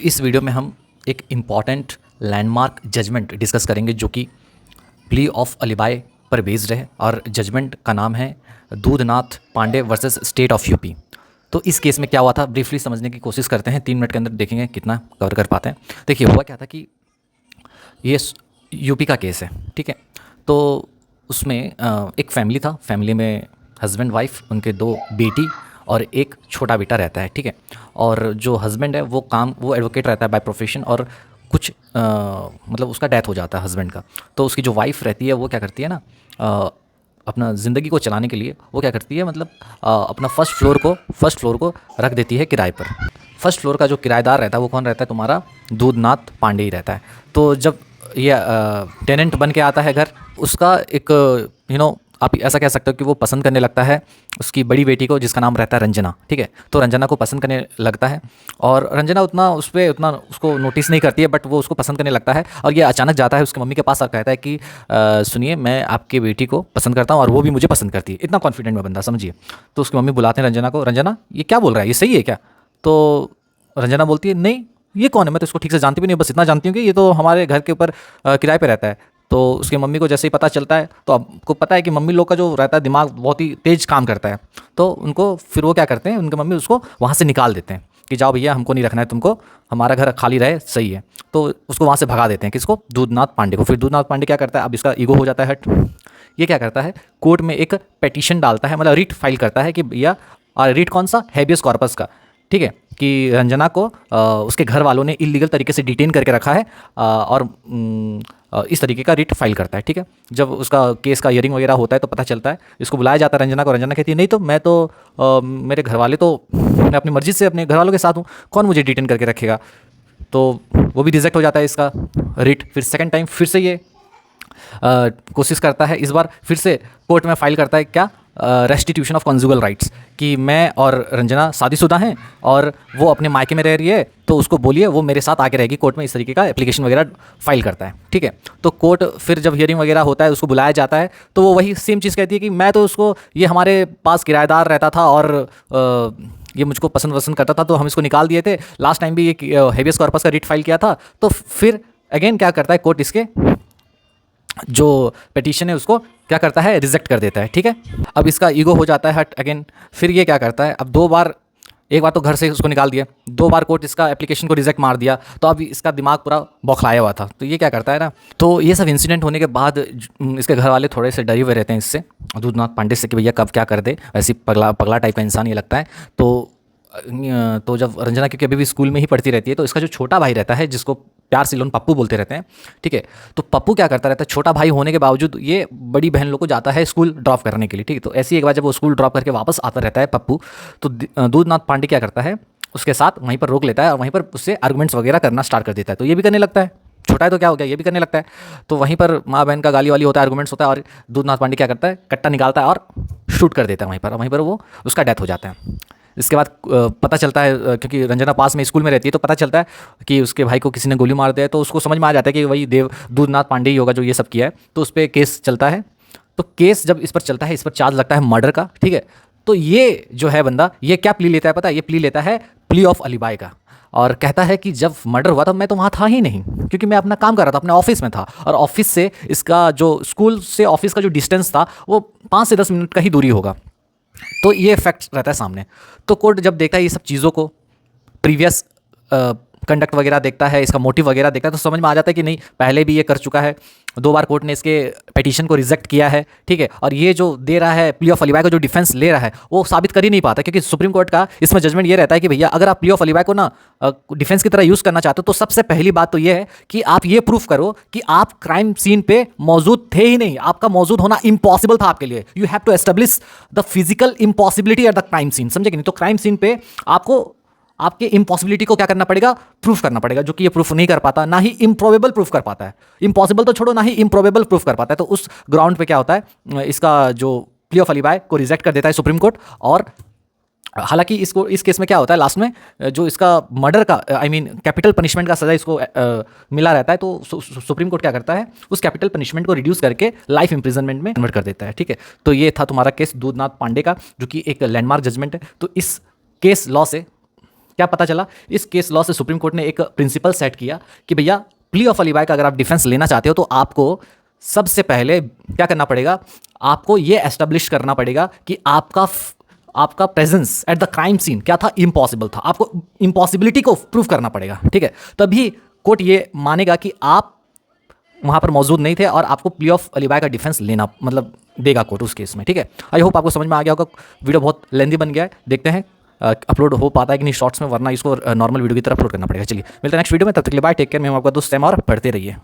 इस वीडियो में हम एक इम्पॉर्टेंट लैंडमार्क जजमेंट डिस्कस करेंगे जो कि प्ली ऑफ अलीबाई पर बेस्ड है और जजमेंट का नाम है Dudhnath Pandey versus State of UP. तो इस केस में क्या हुआ था ब्रीफली समझने की कोशिश करते हैं, 3 मिनट के अंदर देखेंगे कितना कवर कर पाते हैं। देखिए हुआ क्या था कि ये यूपी का केस है, ठीक है। तो उसमें एक फैमिली था, फैमिली में हस्बैंड वाइफ, उनके 2 बेटी और एक छोटा बेटा रहता है, ठीक है। और जो हस्बैंड है वो एडवोकेट रहता है बाय प्रोफेशन, और कुछ मतलब उसका डेथ हो जाता है हस्बैंड का। तो उसकी जो वाइफ रहती है वो क्या करती है ना, अपना ज़िंदगी को चलाने के लिए वो क्या करती है, मतलब अपना फर्स्ट फ्लोर को रख देती है किराए पर। फर्स्ट फ्लोर का जो किराएदार रहता है वो कौन रहता है, तुम्हारा दूधनाथ पांडे ही रहता है। तो जब ये टेनेंट बन के आता है घर, उसका एक आप ऐसा कह सकते हो कि वो पसंद करने लगता है उसकी बड़ी बेटी को, जिसका नाम रहता है रंजना, ठीक है। तो रंजना को पसंद करने लगता है और रंजना उतना उसको नोटिस नहीं करती है, बट वो उसको पसंद करने लगता है। और ये अचानक जाता है उसकी मम्मी के पास और कहता है कि सुनिए, मैं आपकी बेटी को पसंद करता हूँ और वो भी मुझे पसंद करती है। इतना कॉन्फिडेंट में बंदा, समझिए। तो उसकी मम्मी बुलाते हैं रंजना को, रंजना ये क्या बोल रहा है, ये सही है क्या? तो रंजना बोलती है नहीं, ये कौन है, मैं तो इसको ठीक से जानती भी नहीं, बस इतना जानती हूँ कि ये तो हमारे घर के ऊपर किराए पे रहता है। तो उसकी मम्मी को जैसे ही पता चलता है, तो आपको पता है कि मम्मी लोग का जो रहता है दिमाग बहुत ही तेज काम करता है। तो उनको फिर वो क्या करते हैं, उनके मम्मी उसको वहाँ से निकाल देते हैं कि जाओ भैया, हमको नहीं रखना है तुमको, हमारा घर खाली रहे, सही है। तो उसको वहाँ से भगा देते हैं, किसको, दूधनाथ पांडे को। फिर दूधनाथ पांडे क्या करता है, अब इसका ईगो हो जाता है हट। ये क्या करता है, कोर्ट में एक पेटिशन डालता है, मतलब रिट फाइल करता है कि भैया, और रिट कौन सा, हैबियस कॉर्पस का, ठीक है, कि रंजना को उसके घर वालों ने इलीगल तरीके से डिटेन करके रखा है, और इस तरीके का रिट फाइल करता है, ठीक है। जब उसका केस का हियरिंग वगैरह होता है तो पता चलता है, इसको बुलाया जाता है रंजना को। रंजना कहती है नहीं, तो मैं तो मेरे घर वाले तो, मैं अपनी मर्जी से अपने घर वालों के साथ हूँ, कौन मुझे डिटेन करके रखेगा। तो वो भी रिजेक्ट हो जाता है इसका रिट। फिर सेकंड टाइम फिर से ये कोशिश करता है, इस बार फिर से कोर्ट में फाइल करता है क्या, रेस्टिट्यूशन ऑफ कॉन्जुगल राइट्स, कि मैं और रंजना शादीशुदा हैं और वो अपने मायके में रह रही है, तो उसको बोलिए वो मेरे साथ आके रहेगी कोर्ट में। इस तरीके का एप्लीकेशन वगैरह फाइल करता है, ठीक है। तो कोर्ट फिर जब हियरिंग वगैरह होता है, उसको बुलाया जाता है, तो वो वही सेम चीज़ कहती है कि मैं तो उसको, ये हमारे पास किराएदार रहता था और ये मुझको पसंद करता था, तो हम इसको निकाल दिए थे। लास्ट टाइम भी ये हेबियस कॉर्पस का रिट फाइल किया था। तो फिर अगेन क्या करता है कोर्ट, इसके जो पिटीशन है उसको क्या करता है, रिजेक्ट कर देता है, ठीक है। अब इसका ईगो हो जाता है हट अगेन। फिर ये क्या करता है, अब 2 बार, एक बार तो घर से उसको निकाल दिया, 2 बार कोर्ट इसका एप्लीकेशन को रिजेक्ट मार दिया, तो अब इसका दिमाग पूरा बौखलाया हुआ था। तो ये क्या करता है ना, तो ये सब इंसिडेंट होने के बाद इसके घर वाले थोड़े से डरे हुए रहते हैं इससे, दूधनाथ पांडे से, कि भैया कब क्या कर दे, ऐसी पगला टाइप का इंसान ये लगता है। तो जब रंजना, क्योंकि अभी भी स्कूल में ही पढ़ती रहती है, तो इसका जो छोटा भाई रहता है, जिसको प्यार से लोग पप्पू बोलते रहते हैं, ठीक है। तो पप्पू क्या करता रहता है, छोटा भाई होने के बावजूद ये बड़ी बहन लोग को जाता है स्कूल ड्रॉप करने के लिए, ठीक है। तो ऐसी एक बार जब वो स्कूल ड्रॉप करके वापस आता रहता है पप्पू, तो दूधनाथ पांडे क्या करता है, उसके साथ वहीं पर रोक लेता है और वहीं पर उससे आर्गुमेंट्स वगैरह करना स्टार्ट कर देता है। तो ये भी करने लगता है, छोटा है तो क्या हो गया, ये भी करने लगता है। तो वहीं पर माँ बहन का गाली वाली होता है, आर्गुमेंट्स होता है, और दूधनाथ पांडे क्या करता है, कट्टा निकालता है और शूट कर देता है वहीं पर वो उसका डेथ हो जाता है। इसके बाद पता चलता है, क्योंकि रंजना पास में स्कूल में रहती है, तो पता चलता है कि उसके भाई को किसी ने गोली मार दिया है। तो उसको समझ में आ जाता है कि वही दूधनाथ पांडे ही होगा जो ये सब किया है। तो उस पर केस चलता है। तो केस जब इस पर चलता है, इस पर चार्ज लगता है मर्डर का, ठीक है। तो ये जो है बंदा, ये क्या प्ली लेता है पता है, ये प्ली लेता है प्ली ऑफ अलीबाई का, और कहता है कि जब मर्डर हुआ था मैं तो वहाँ था ही नहीं, क्योंकि मैं अपना काम कर रहा था, अपने ऑफिस में था, और ऑफिस से इसका जो, स्कूल से ऑफिस का जो डिस्टेंस था वो 5 से 10 मिनट का ही दूरी होगा। तो ये फैक्ट रहता है सामने। तो कोर्ट जब देखता है ये सब चीज़ों को, प्रीवियस कंडक्ट वगैरह देखता है, इसका मोटिव वगैरह देखता है, तो समझ में आ जाता है कि नहीं, पहले भी ये कर चुका है, 2 बार कोर्ट ने इसके पिटीशन को रिजेक्ट किया है, ठीक है। और ये जो दे रहा है प्ली ऑफ अलीबाई को, जो डिफेंस ले रहा है, वो साबित कर ही नहीं पाता, क्योंकि सुप्रीम कोर्ट का इसमें जजमेंट ये रहता है कि भैया, अगर आप प्ली ऑफ अलीबाई को ना डिफेंस की तरह यूज़ करना चाहते हो, तो सबसे पहली बात तो ये है कि आप ये प्रूफ करो कि आप क्राइम सीन पे मौजूद थे ही नहीं, आपका मौजूद होना इम्पॉसिबल था आपके लिए। You have to establish the physical impossibility at the crime scene, समझे कि नहीं। तो क्राइम सीन पे आपको आपके इम्पॉसिबिलिटी को क्या करना पड़ेगा, प्रूफ करना पड़ेगा, जो कि ये प्रूफ नहीं कर पाता, ना ही इम्प्रोबेबल प्रूफ कर पाता है। इम्पॉसिबल तो छोड़ो, ना ही इम्प्रोबेबल प्रूफ कर पाता है। तो उस ग्राउंड पे क्या होता है, इसका जो प्ली ऑफ अलीबाई को रिजेक्ट कर देता है सुप्रीम कोर्ट। और हालांकि इस केस में क्या होता है, लास्ट में जो इसका मर्डर का, आई मीन कैपिटल पनिशमेंट का सजा इसको मिला रहता है, तो सुप्रीम कोर्ट क्या करता है, उस कैपिटल पनिशमेंट को रिड्यूस करके लाइफ इंप्रिजनमेंट में कन्वर्ट कर देता है, ठीक है। तो ये था तुम्हारा केस दूधनाथ पांडे का, जो कि एक लैंडमार्क जजमेंट है। तो इस केस लॉ से क्या पता चला, इस केस लॉ से सुप्रीम कोर्ट ने एक प्रिंसिपल सेट किया कि भैया प्ली ऑफ अलीबाई का अगर आप डिफेंस लेना चाहते हो तो आपको सबसे पहले क्या करना पड़ेगा, आपको ये एस्टेब्लिश करना पड़ेगा कि आपका presence at the crime scene क्या था, इम्पॉसिबल था। आपको इम्पॉसिबिलिटी को प्रूव करना पड़ेगा, ठीक है। तभी कोर्ट ये मानेगा कि आप वहाँ पर मौजूद नहीं थे और आपको प्ली ऑफ अलीबाई का डिफेंस लेना मतलब देगा कोर्ट उस केस में, ठीक है। आई होप आपको समझ में आ गया होगा। वीडियो बहुत लेंदी बन गया है, देखते हैं अपलोड हो पाता है कि नहीं शॉर्ट्स में, वरना इसको नॉर्मल वीडियो की तरह अपलोड करना पड़ेगा। चलिए मिलते हैं नेक्स्ट वीडियो में, तब तक के लिए बाय, टेक केयर। मैं हूं आपका दोस्त सैम और पढ़ते रहिए।